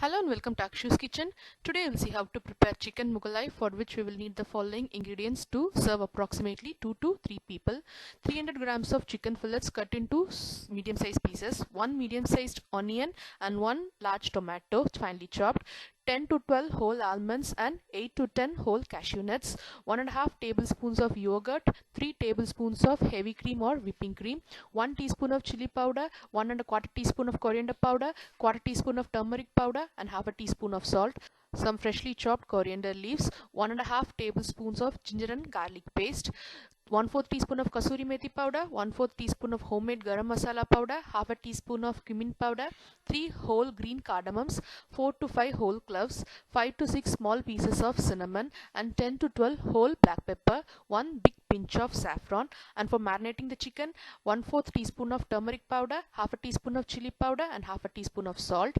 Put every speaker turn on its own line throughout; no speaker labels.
Hello and welcome to Akshu's Kitchen. Today we'll see how to prepare chicken Mughalai, for which we will need the following ingredients to serve approximately 2 to 3 people. 300 grams of chicken fillets cut into medium sized pieces, 1 medium sized onion and 1 large tomato finely chopped, 10 to 12 whole almonds and 8 to 10 whole cashew nuts, 1.5 tablespoons of yogurt, 3 tablespoons of heavy cream or whipping cream, 1 teaspoon of chili powder, 1 1/4 teaspoon of coriander powder, 1/4 teaspoon of turmeric powder and half a teaspoon of salt, some freshly chopped coriander leaves, 1.5 tablespoons of ginger and garlic paste, 1/4 teaspoon of kasuri methi powder, 1/4 teaspoon of homemade garam masala powder, half a teaspoon of cumin powder, 3 whole green cardamoms, 4 to 5 whole cloves, 5 to 6 small pieces of cinnamon and 10 to 12 whole black pepper, 1 big pinch of saffron. And for marinating the chicken, 1/4 teaspoon of turmeric powder, half a teaspoon of chili powder and half a teaspoon of salt.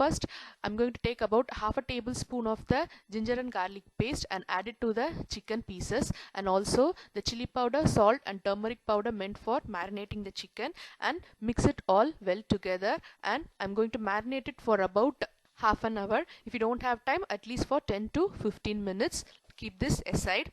First, I'm going to take about half a tablespoon of the ginger and garlic paste and add it to the chicken pieces, and also the chili powder, salt and turmeric powder meant for marinating the chicken, and mix it all well together. And I'm going to marinate it for about half an hour. If you don't have time, at least for 10 to 15 minutes. Keep this aside.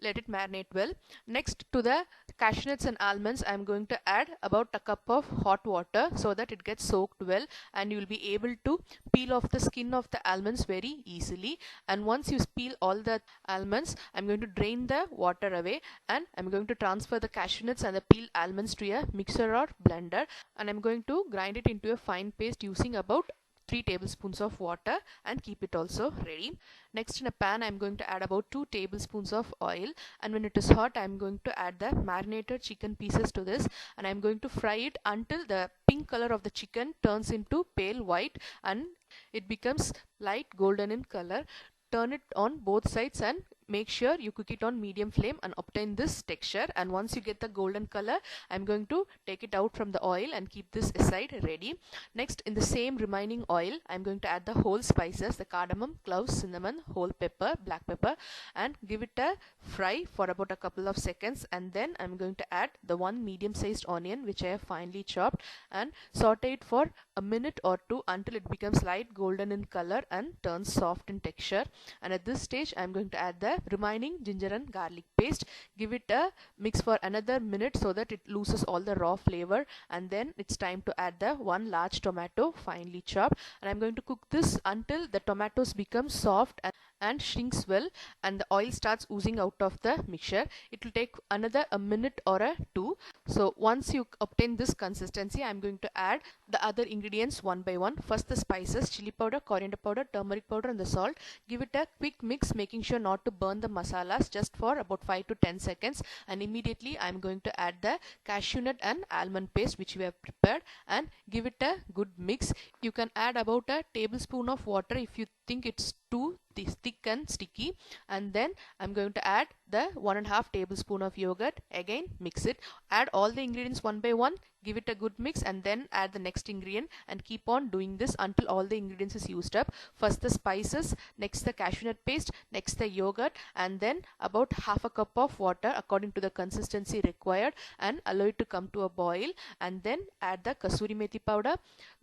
Let it marinate well. Next, to the cashew nuts and almonds, I am going to add about a cup of hot water so that it gets soaked well, and you will be able to peel off the skin of the almonds very easily. And once you peel all the almonds, I'm going to drain the water away, and I'm going to transfer the cashew nuts and the peeled almonds to a mixer or blender, and I'm going to grind it into a fine paste using about 3 tablespoons of water, and keep it also ready. Next, in a pan, I'm going to add about 2 tablespoons of oil, and when it is hot, I'm going to add the marinated chicken pieces to this, and I'm going to fry it until the pink color of the chicken turns into pale white and it becomes light golden in color. Turn it on both sides and make sure you cook it on medium flame and obtain this texture. And once you get the golden color, I'm going to take it out from the oil and keep this aside ready. Next, in the same remaining oil, I'm going to add the whole spices, the cardamom, cloves, cinnamon, whole pepper, black pepper, and give it a fry for about a couple of seconds. And then I'm going to add the 1 medium sized onion which I have finely chopped, and saute it for a minute or two until it becomes light golden in color and turns soft in texture. And at this stage, I'm going to add the remaining ginger and garlic paste. Give it a mix for another minute so that it loses all the raw flavor, and then it's time to add the 1 large tomato finely chopped, and I'm going to cook this until the tomatoes become soft and shrinks well and the oil starts oozing out of the mixture. It will take another a minute or a two. So once you obtain this consistency, I'm going to add the other ingredients one by one. First, the spices, chili powder, coriander powder, turmeric powder and the salt. Give it a quick mix, making sure not to burn the masalas, just for about 5 to 10 seconds, and immediately I'm going to add the cashew nut and almond paste which we have prepared, and give it a good mix. You can add about a tablespoon of water if you think it's too thick and sticky, and then I'm going to add the 1.5 tablespoon of yogurt. Again, mix it. Add all the ingredients one by one, give it a good mix, and then add the next ingredient, and keep on doing this until all the ingredients is used up. First the spices, next the cashew nut paste, next the yogurt, and then about half a cup of water according to the consistency required, and allow it to come to a boil. And then add the kasuri methi powder,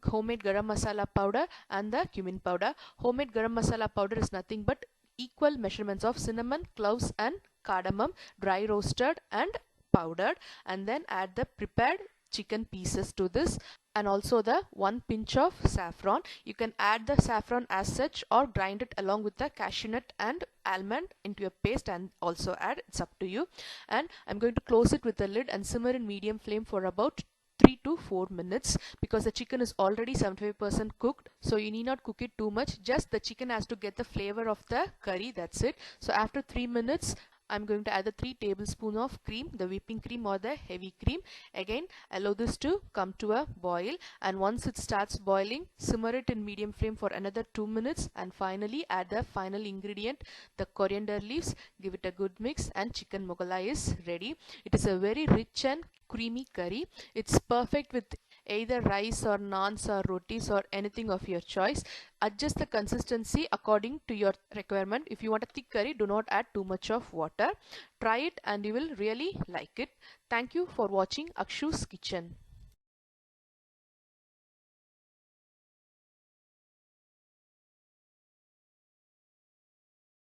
homemade garam masala powder and the cumin powder. Homemade garam masala powder is nothing but equal measurements of cinnamon, cloves and cardamom, dry roasted and powdered. And then add the prepared chicken pieces to this, and also the 1 pinch of saffron. You can add the saffron as such or grind it along with the cashew nut and almond into a paste and also add. It's up to you. And I'm going to close it with the lid and simmer in medium flame for about 3 to 4 minutes, because the chicken is already 75% cooked, so you need not cook it too much. Just the chicken has to get the flavor of the curry, that's it. So after 3 minutes, I'm going to add the 3 tablespoons of cream, the whipping cream or the heavy cream. Again, allow this to come to a boil, and once it starts boiling, simmer it in medium flame for another 2 minutes, and finally add the final ingredient, the coriander leaves. Give it a good mix, and chicken Mughalai is ready. It is a very rich and creamy curry. It's perfect with either rice or naans or rotis or anything of your choice. Adjust the consistency according to your requirement. If you want a thick curry, do not add too much of water. Try it and you will really like it. Thank you for watching Akshu's Kitchen.